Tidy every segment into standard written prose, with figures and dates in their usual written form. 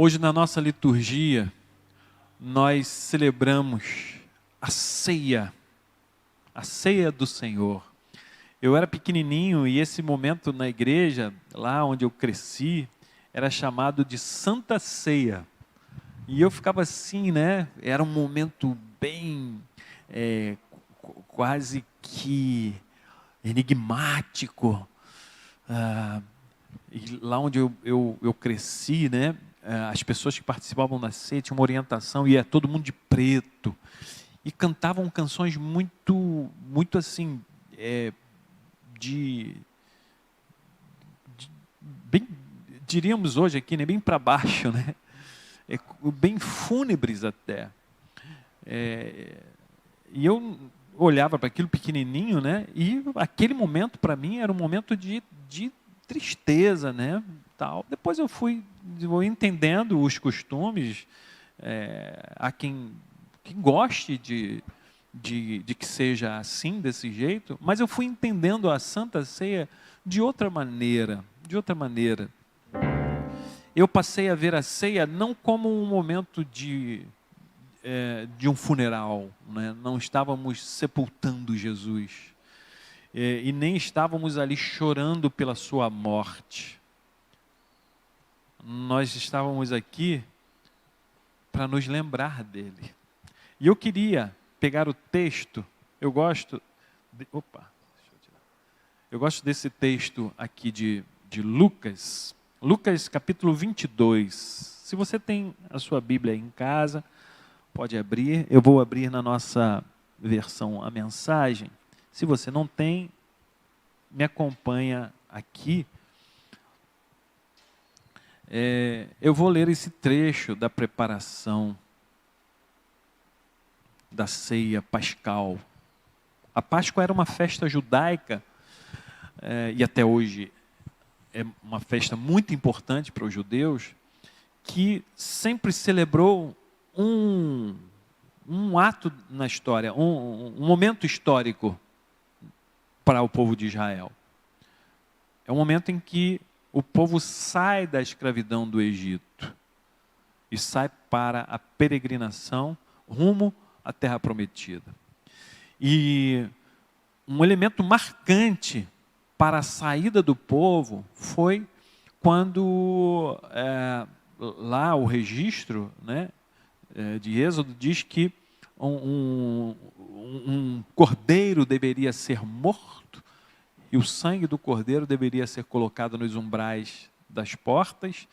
Hoje na nossa liturgia, nós celebramos a ceia do Senhor. Eu era pequenininho e esse momento na igreja, lá onde eu cresci, era chamado de Santa Ceia. E eu ficava assim, né? Era um momento bem, quase que enigmático. E lá onde eu cresci, né? As pessoas que participavam da ceia tinham uma orientação e ia todo mundo de preto. E cantavam canções muito assim, bem, diríamos hoje aqui, né? Bem para baixo, né? Bem fúnebres até. E eu olhava para aquilo pequenininho, né? E aquele momento para mim era um momento de tristeza, né? Tal. Depois eu fui entendendo os costumes, a quem goste de que seja assim, desse jeito, mas eu fui entendendo a Santa Ceia de outra maneira, Eu passei a ver a ceia não como um momento de um funeral, né? Não estávamos sepultando Jesus, e nem estávamos ali chorando pela sua morte. Nós estávamos aqui para nos lembrar dele. E eu queria pegar o texto, eu gosto desse texto aqui de Lucas, capítulo 22. Se você tem a sua Bíblia aí em casa, pode abrir. Eu vou abrir na nossa versão a mensagem. Se você não tem, me acompanha aqui. Eu vou ler esse trecho da preparação da ceia pascal. A Páscoa era uma festa judaica, e até hoje é uma festa muito importante para os judeus, que sempre celebrou um ato na história, um momento histórico para o povo de Israel. É um momento em que o povo sai da escravidão do Egito e sai para a peregrinação rumo à Terra Prometida. E um elemento marcante para a saída do povo foi quando lá o registro, né, de Êxodo diz que um cordeiro deveria ser morto e o sangue do cordeiro deveria ser colocado nos umbrais das portas,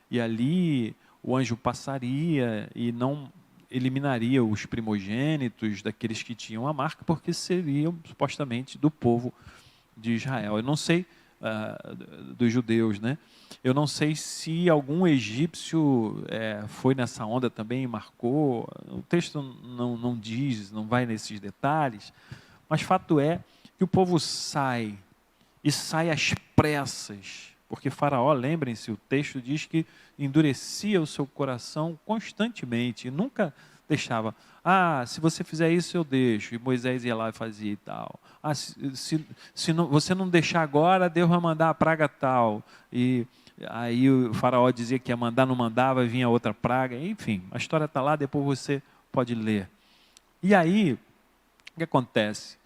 e ali o anjo passaria e não eliminaria os primogênitos daqueles que tinham a marca, porque seriam supostamente do povo de Israel. Eu não sei, dos judeus, né? Eu não sei se algum egípcio foi nessa onda também e marcou. O texto não diz, não vai nesses detalhes, mas fato é que o povo sai, e sai às pressas, porque Faraó, lembrem-se, o texto diz que endurecia o seu coração constantemente, e nunca deixava, se você fizer isso eu deixo, e Moisés ia lá e fazia e tal. Se você não deixar agora, Deus vai mandar a praga tal, e aí o Faraó dizia que ia mandar, não mandava, vinha outra praga, enfim, a história está lá, depois você pode ler. E aí, o que acontece?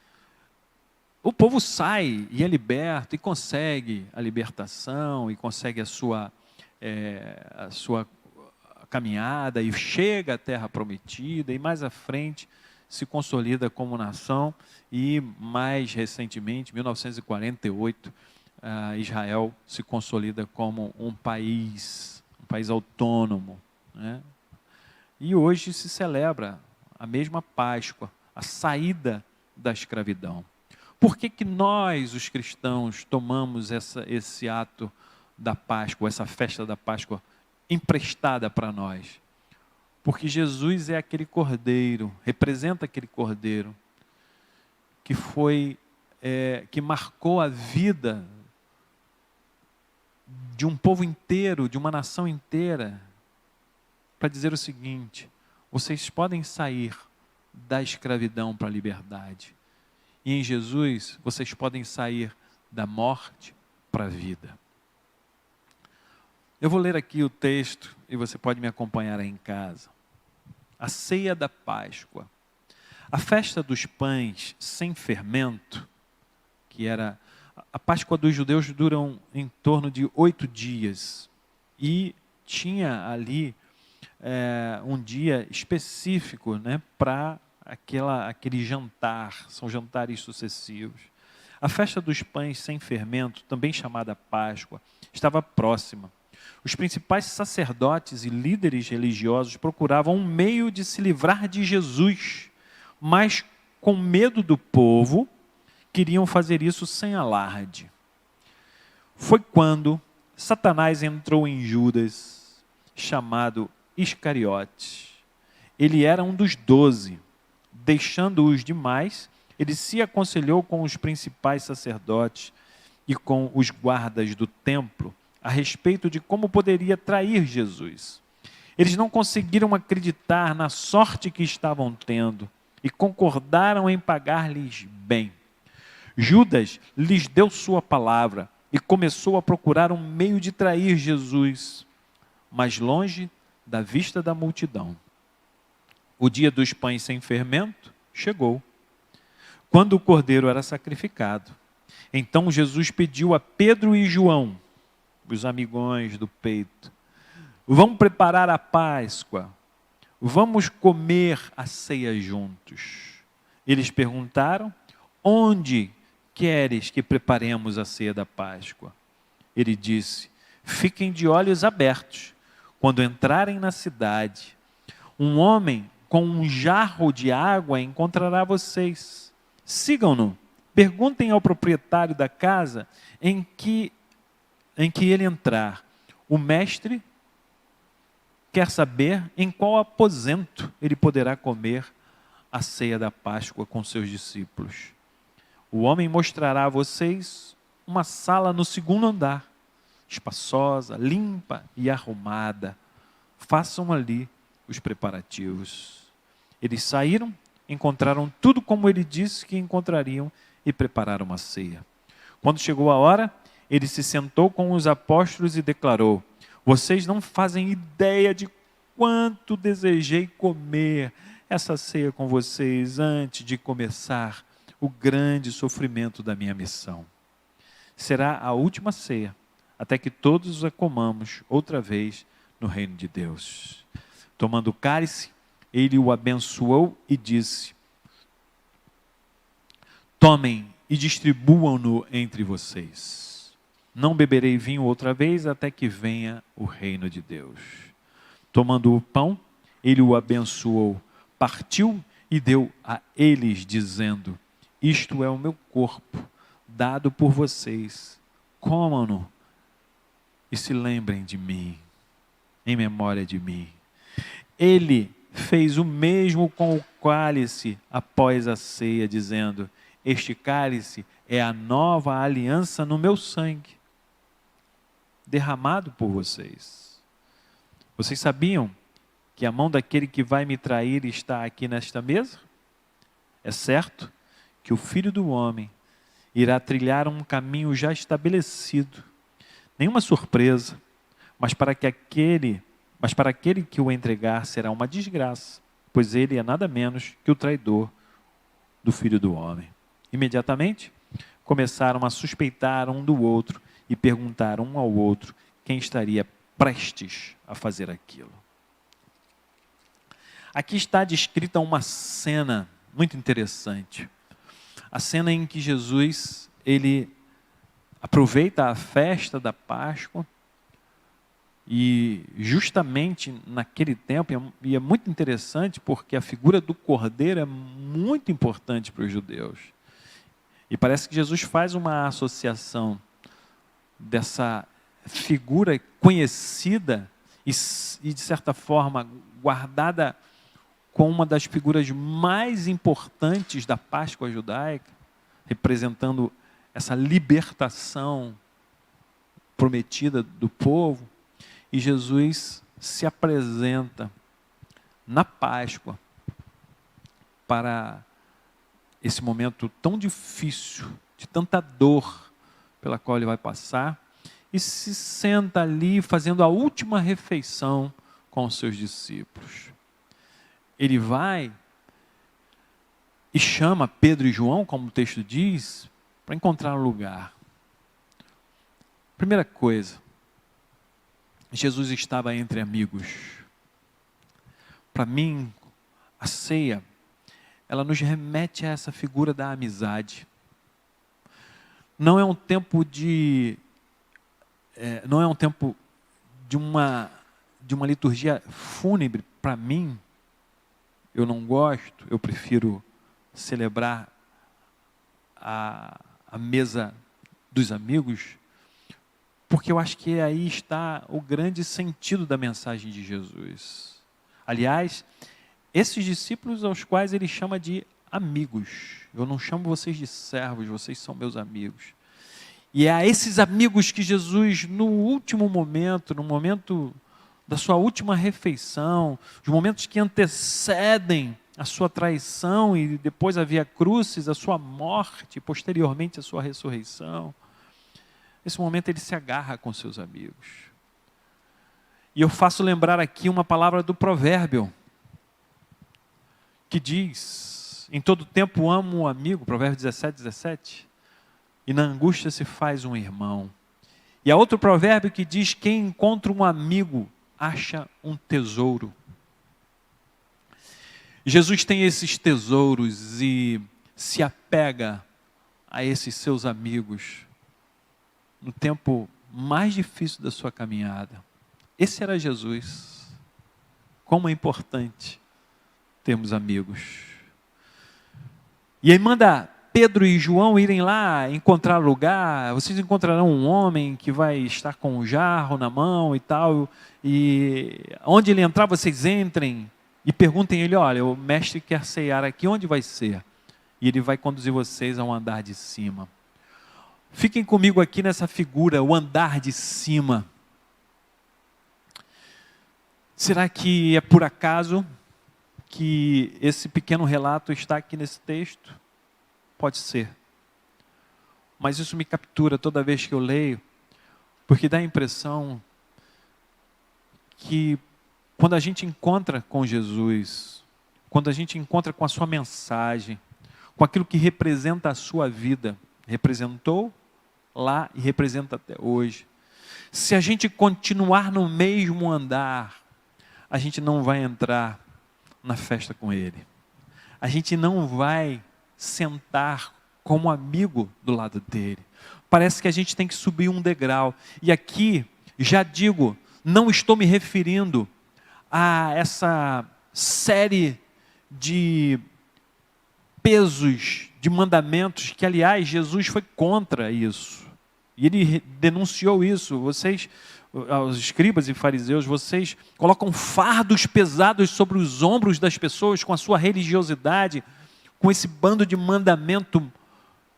O povo sai e é liberto, e consegue a libertação, e consegue a sua caminhada, e chega à Terra Prometida, e mais à frente se consolida como nação, e mais recentemente, em 1948, Israel se consolida como um país autônomo, né? E hoje se celebra a mesma Páscoa, a saída da escravidão. Por que nós, os cristãos, tomamos esse ato da Páscoa, essa festa da Páscoa emprestada para nós? Porque Jesus é aquele cordeiro, representa aquele cordeiro que que marcou a vida de um povo inteiro, de uma nação inteira, para dizer o seguinte: vocês podem sair da escravidão para a liberdade. E em Jesus, vocês podem sair da morte para a vida. Eu vou ler aqui o texto e você pode me acompanhar aí em casa. A ceia da Páscoa. A festa dos pães sem fermento, que era... A Páscoa dos judeus dura em torno de 8 dias. E tinha ali um dia específico, né, para aquele jantar. São jantares sucessivos. A festa dos pães sem fermento, também chamada Páscoa, estava próxima. Os principais sacerdotes e líderes religiosos procuravam um meio de se livrar de Jesus, mas com medo do povo, queriam fazer isso sem alarde. Foi quando Satanás entrou em Judas, chamado Iscariote. Ele era um dos 12. Deixando os demais, ele se aconselhou com os principais sacerdotes e com os guardas do templo a respeito de como poderia trair Jesus. Eles não conseguiram acreditar na sorte que estavam tendo e concordaram em pagar-lhes bem. Judas lhes deu sua palavra e começou a procurar um meio de trair Jesus, mas longe da vista da multidão. O dia dos pães sem fermento chegou, quando o cordeiro era sacrificado. Então Jesus pediu a Pedro e João, os amigões do peito: vamos preparar a Páscoa, vamos comer a ceia juntos. Eles perguntaram: onde queres que preparemos a ceia da Páscoa? Ele disse: fiquem de olhos abertos. Quando entrarem na cidade, um homem com um jarro de água encontrará vocês. Sigam-no. Perguntem ao proprietário da casa em que ele entrar. O mestre quer saber em qual aposento ele poderá comer a ceia da Páscoa com seus discípulos. O homem mostrará a vocês uma sala no 2º andar, espaçosa, limpa e arrumada. Façam ali os preparativos. Eles saíram, encontraram tudo como ele disse que encontrariam e prepararam uma ceia. Quando chegou a hora, ele se sentou com os apóstolos e declarou: vocês não fazem ideia de quanto desejei comer essa ceia com vocês antes de começar o grande sofrimento da minha missão. Será a última ceia, até que todos a comamos outra vez no reino de Deus. Tomando o cálice, ele o abençoou e disse: tomem e distribuam-no entre vocês. Não beberei vinho outra vez até que venha o reino de Deus. Tomando o pão, ele o abençoou, partiu e deu a eles, dizendo: isto é o meu corpo, dado por vocês. Comam-no e se lembrem de mim, em memória de mim. Ele fez o mesmo com o cálice após a ceia, dizendo: este cálice é a nova aliança no meu sangue, derramado por vocês. Vocês sabiam que a mão daquele que vai me trair está aqui nesta mesa? É certo que o Filho do Homem irá trilhar um caminho já estabelecido. Nenhuma surpresa, mas para aquele que o entregar será uma desgraça, pois ele é nada menos que o traidor do Filho do Homem. Imediatamente, começaram a suspeitar um do outro e perguntaram um ao outro quem estaria prestes a fazer aquilo. Aqui está descrita uma cena muito interessante. A cena em que Jesus, ele aproveita a festa da Páscoa e justamente naquele tempo, e é muito interessante porque a figura do cordeiro é muito importante para os judeus. E parece que Jesus faz uma associação dessa figura conhecida e de certa forma guardada com uma das figuras mais importantes da Páscoa judaica, representando essa libertação prometida do povo. E Jesus se apresenta na Páscoa para esse momento tão difícil, de tanta dor pela qual ele vai passar, e se senta ali fazendo a última refeição com os seus discípulos. Ele vai e chama Pedro e João, como o texto diz, para encontrar um lugar. Primeira coisa, Jesus estava entre amigos. Para mim, a ceia, ela nos remete a essa figura da amizade. Não é um tempo de uma liturgia fúnebre. Para mim, eu não gosto, eu prefiro celebrar a mesa dos amigos, porque eu acho que aí está o grande sentido da mensagem de Jesus. Aliás, esses discípulos aos quais ele chama de amigos. Eu não chamo vocês de servos, vocês são meus amigos. E é a esses amigos que Jesus, no último momento, no momento da sua última refeição, os momentos que antecedem a sua traição e depois a via crucis, a sua morte, e posteriormente a sua ressurreição, nesse momento ele se agarra com seus amigos. E eu faço lembrar aqui uma palavra do provérbio, que diz, em todo tempo amo um amigo, provérbio 17, e na angústia se faz um irmão. E há outro provérbio que diz, quem encontra um amigo, acha um tesouro. Jesus tem esses tesouros e se apega a esses seus amigos no tempo mais difícil da sua caminhada. Esse era Jesus. Como é importante termos amigos. E aí manda Pedro e João irem lá encontrar lugar. Vocês encontrarão um homem que vai estar com um jarro na mão e tal. E onde ele entrar, vocês entrem e perguntem a ele, olha, o mestre quer ceiar aqui, onde vai ser? E ele vai conduzir vocês ao andar de cima. Fiquem comigo aqui nessa figura, o andar de cima. Será que é por acaso que esse pequeno relato está aqui nesse texto? Pode ser. Mas isso me captura toda vez que eu leio, porque dá a impressão que quando a gente encontra com Jesus, quando a gente encontra com a sua mensagem, com aquilo que representa a sua vida, representou lá e representa até hoje. Se a gente continuar no mesmo andar, a gente não vai entrar na festa com Ele. A gente não vai sentar como amigo do lado dele. Parece que a gente tem que subir um degrau. E aqui, já digo, não estou me referindo a essa série de pesos, de mandamentos, que aliás Jesus foi contra isso. E ele denunciou isso. Vocês, os escribas e fariseus, vocês colocam fardos pesados sobre os ombros das pessoas com a sua religiosidade, com esse bando de mandamento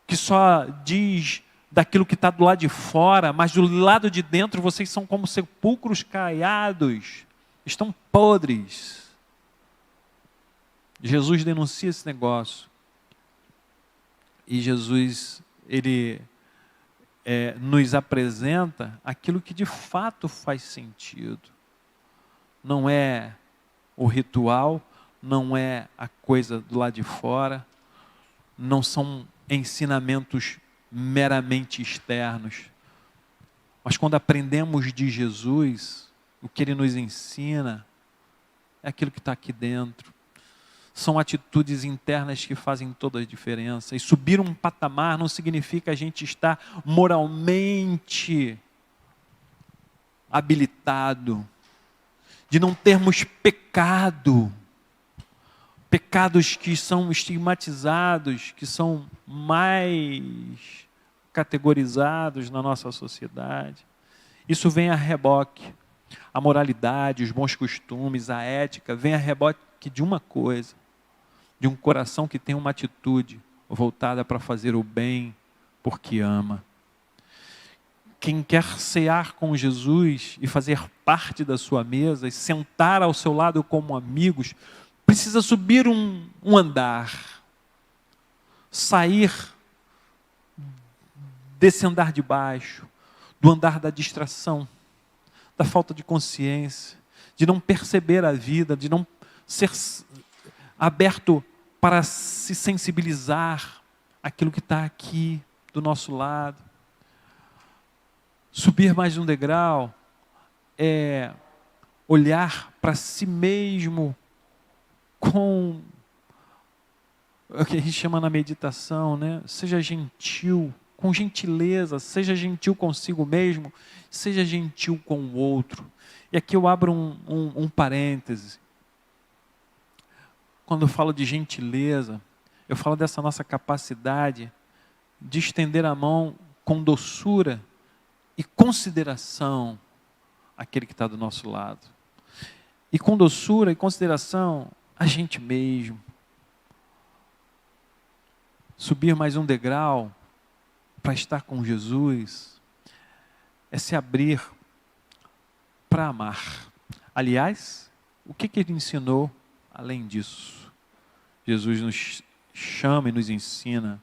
que só diz daquilo que está do lado de fora, mas do lado de dentro vocês são como sepulcros caiados, estão podres. Jesus denuncia esse negócio. E Jesus, ele nos apresenta aquilo que de fato faz sentido. Não é o ritual, não é a coisa do lado de fora, não são ensinamentos meramente externos. Mas quando aprendemos de Jesus, o que Ele nos ensina é aquilo que está aqui dentro. São atitudes internas que fazem toda a diferença. E subir um patamar não significa a gente estar moralmente habilitado, de não termos pecado. Pecados que são estigmatizados, que são mais categorizados na nossa sociedade. Isso vem a reboque. A moralidade, os bons costumes, a ética, vem a reboque de uma coisa, de um coração que tem uma atitude voltada para fazer o bem porque ama. Quem quer cear com Jesus e fazer parte da sua mesa e sentar ao seu lado como amigos, precisa subir um andar, sair desse andar de baixo, do andar da distração, da falta de consciência, de não perceber a vida, de não ser aberto para se sensibilizar àquilo que está aqui do nosso lado. Subir mais um degrau é olhar para si mesmo com o que a gente chama na meditação, né? Seja gentil, com gentileza, seja gentil consigo mesmo, seja gentil com o outro. E aqui eu abro um parêntese. Quando eu falo de gentileza, eu falo dessa nossa capacidade de estender a mão com doçura e consideração àquele que está do nosso lado. E com doçura e consideração a gente mesmo. Subir mais um degrau para estar com Jesus é se abrir para amar. Aliás, o que ele ensinou além disso? Jesus nos chama e nos ensina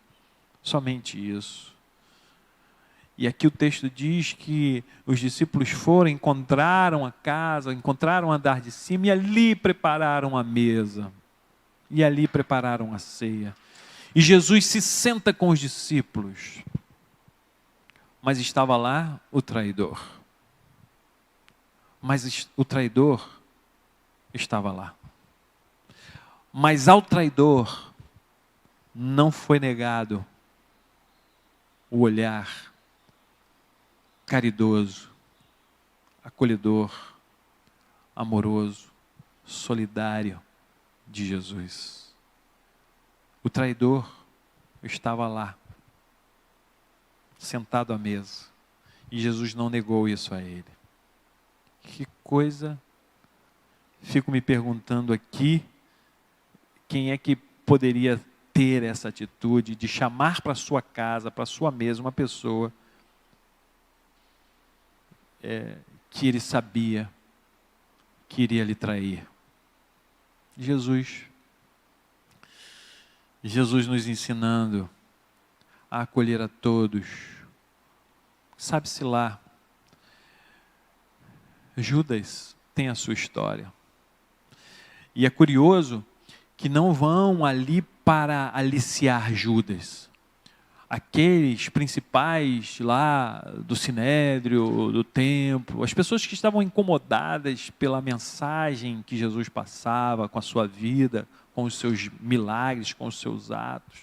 somente isso. E aqui o texto diz que os discípulos foram, encontraram a casa, encontraram o andar de cima e ali prepararam a mesa. E ali prepararam a ceia. E Jesus se senta com os discípulos. Mas estava lá o traidor. Mas o traidor estava lá. Mas ao traidor não foi negado o olhar caridoso, acolhedor, amoroso, solidário de Jesus. O traidor estava lá, sentado à mesa, e Jesus não negou isso a ele. Que coisa, fico me perguntando aqui, quem é que poderia ter essa atitude de chamar para sua casa, para sua mesa, uma pessoa que ele sabia que iria lhe trair? Jesus nos ensinando a acolher a todos. Sabe-se lá, Judas tem a sua história. E é curioso que não vão ali para aliciar Judas. Aqueles principais lá do Sinédrio, do templo, as pessoas que estavam incomodadas pela mensagem que Jesus passava com a sua vida, com os seus milagres, com os seus atos,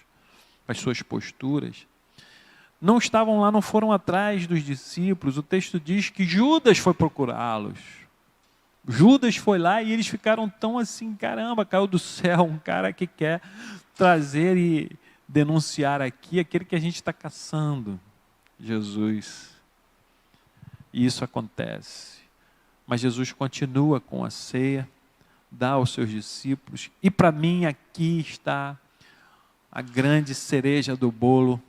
com as suas posturas, não estavam lá, não foram atrás dos discípulos. O texto diz que Judas foi procurá-los. Judas foi lá e eles ficaram tão assim, caramba, caiu do céu um cara que quer trazer e denunciar aqui aquele que a gente está caçando, Jesus. E isso acontece. Mas Jesus continua com a ceia, dá aos seus discípulos, e para mim aqui está a grande cereja do bolo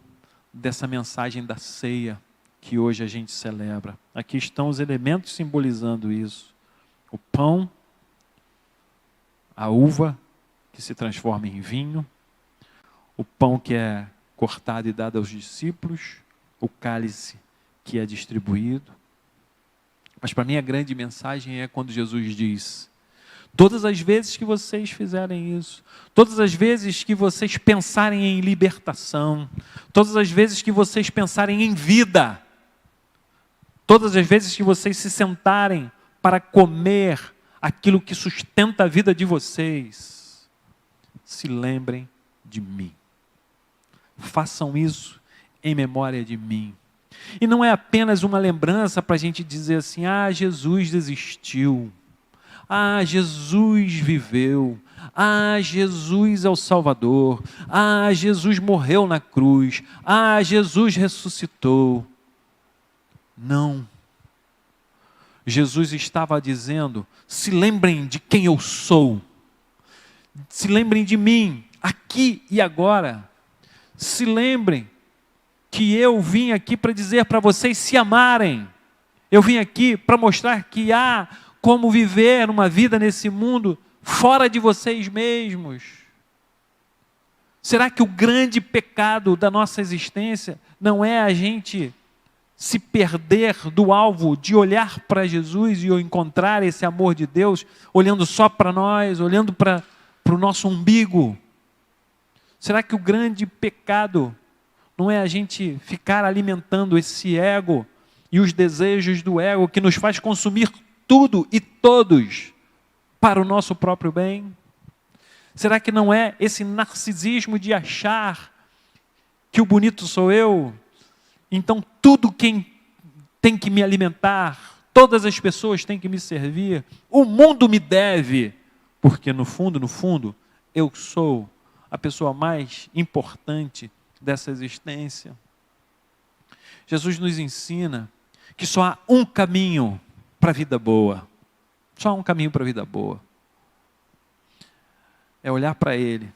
dessa mensagem da ceia que hoje a gente celebra. Aqui estão os elementos simbolizando isso. O pão, a uva que se transforma em vinho, o pão que é cortado e dado aos discípulos, o cálice que é distribuído. Mas para mim a grande mensagem é quando Jesus diz: todas as vezes que vocês fizerem isso, todas as vezes que vocês pensarem em libertação, todas as vezes que vocês pensarem em vida, todas as vezes que vocês se sentarem para comer aquilo que sustenta a vida de vocês, se lembrem de mim. Façam isso em memória de mim. E não é apenas uma lembrança para a gente dizer assim: ah, Jesus desistiu. Ah, Jesus viveu. Ah, Jesus é o Salvador. Ah, Jesus morreu na cruz. Ah, Jesus ressuscitou. Não. Jesus estava dizendo: se lembrem de quem eu sou. Se lembrem de mim, aqui e agora. Se lembrem que eu vim aqui para dizer para vocês se amarem. Eu vim aqui para mostrar que há como viver uma vida nesse mundo fora de vocês mesmos. Será que o grande pecado da nossa existência não é a gente se perder do alvo de olhar para Jesus e encontrar esse amor de Deus, olhando só para nós, olhando para o nosso umbigo? Será que o grande pecado não é a gente ficar alimentando esse ego e os desejos do ego que nos faz consumir tudo e todos para o nosso próprio bem? Será que não é esse narcisismo de achar que o bonito sou eu? Então tudo quem tem que me alimentar, todas as pessoas têm que me servir, o mundo me deve, porque no fundo, eu sou a pessoa mais importante dessa existência. Jesus nos ensina que só há um caminho para a vida boa. Só há um caminho para a vida boa. É olhar para Ele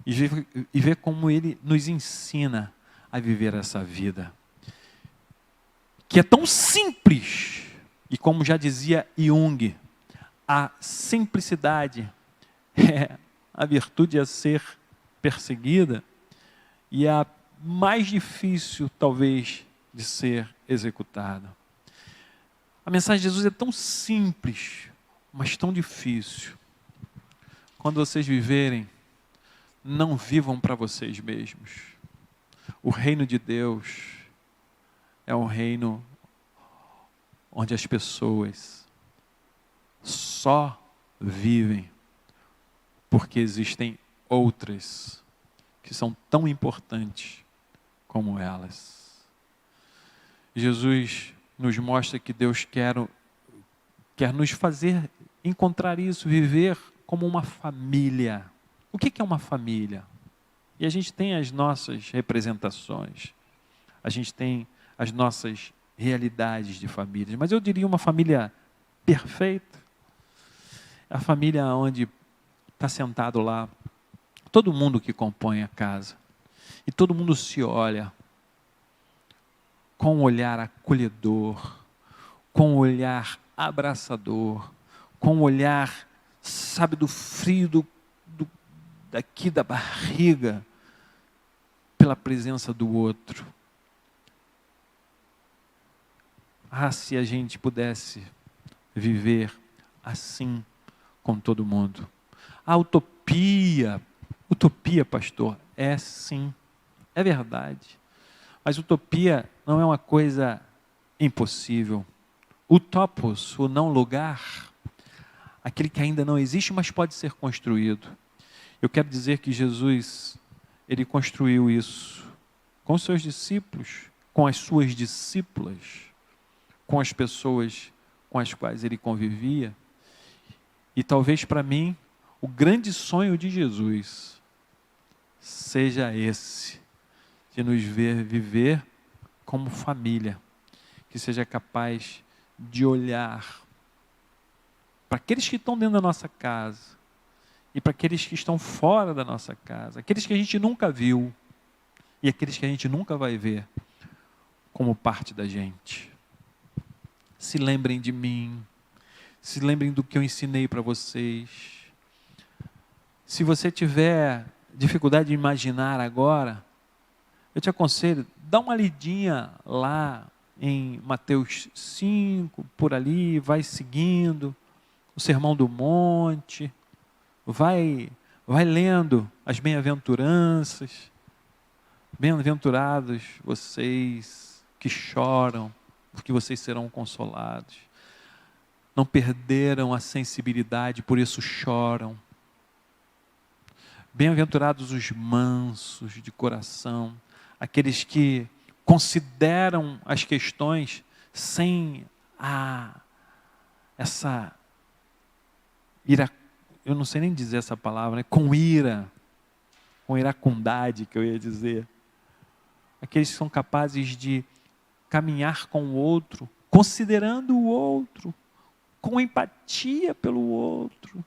e ver como Ele nos ensina a viver essa vida, que é tão simples, e como já dizia Jung, a simplicidade é a virtude a ser perseguida e a mais difícil, talvez, de ser executada. A mensagem de Jesus é tão simples, mas tão difícil. Quando vocês viverem, não vivam para vocês mesmos. O reino de Deus é um reino onde as pessoas só vivem porque existem outras que são tão importantes como elas. Jesus nos mostra que Deus quer nos fazer encontrar isso, viver como uma família. O que é uma família? E a gente tem as nossas representações, a gente tem as nossas realidades de famílias, mas eu diria uma família perfeita, a família onde está sentado lá todo mundo que compõe a casa, e todo mundo se olha com um olhar acolhedor, com um olhar abraçador, com um olhar, sabe, do frio daqui da barriga, pela presença do outro. Ah, se a gente pudesse viver assim com todo mundo. A utopia, pastor, é sim, é verdade. Mas utopia não é uma coisa impossível. Utopos, o não lugar, aquele que ainda não existe, mas pode ser construído. Eu quero dizer que Jesus, Ele construiu isso com os seus discípulos, com as suas discípulas, com as pessoas com as quais Ele convivia. E talvez para mim, o grande sonho de Jesus seja esse, de nos ver viver como família, que seja capaz de olhar para aqueles que estão dentro da nossa casa e para aqueles que estão fora da nossa casa, aqueles que a gente nunca viu e aqueles que a gente nunca vai ver como parte da gente. Se lembrem de mim, se lembrem do que eu ensinei para vocês. Se você tiver dificuldade de imaginar agora, eu te aconselho, dá uma lidinha lá em Mateus 5, por ali, vai seguindo o Sermão do Monte, vai lendo as bem-aventuranças. Bem-aventurados vocês que choram, porque vocês serão consolados. Não perderam a sensibilidade, por isso choram. Bem-aventurados os mansos de coração, aqueles que consideram as questões sem essa ira, eu não sei nem dizer essa palavra, né? Com iracundade, que eu ia dizer. Aqueles que são capazes de caminhar com o outro, considerando o outro, com empatia pelo outro.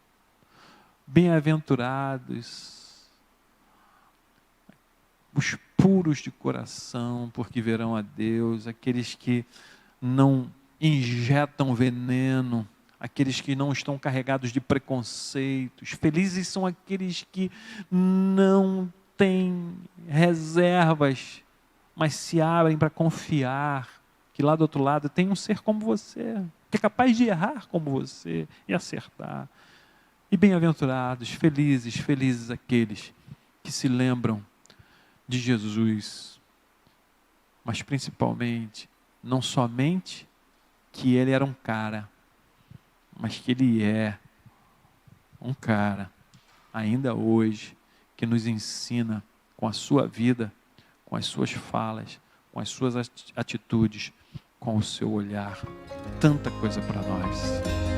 Bem-aventurados os puros de coração, porque verão a Deus. Aqueles que não injetam veneno, aqueles que não estão carregados de preconceitos. Felizes são aqueles que não têm reservas mas se abrem para confiar que lá do outro lado tem um ser como você, que é capaz de errar como você e acertar. E bem-aventurados, felizes, felizes aqueles que se lembram de Jesus, mas principalmente, não somente que ele era um cara, mas que ele é um cara, ainda hoje, que nos ensina com a sua vida, com as suas falas, com as suas atitudes, com o seu olhar, tanta coisa para nós.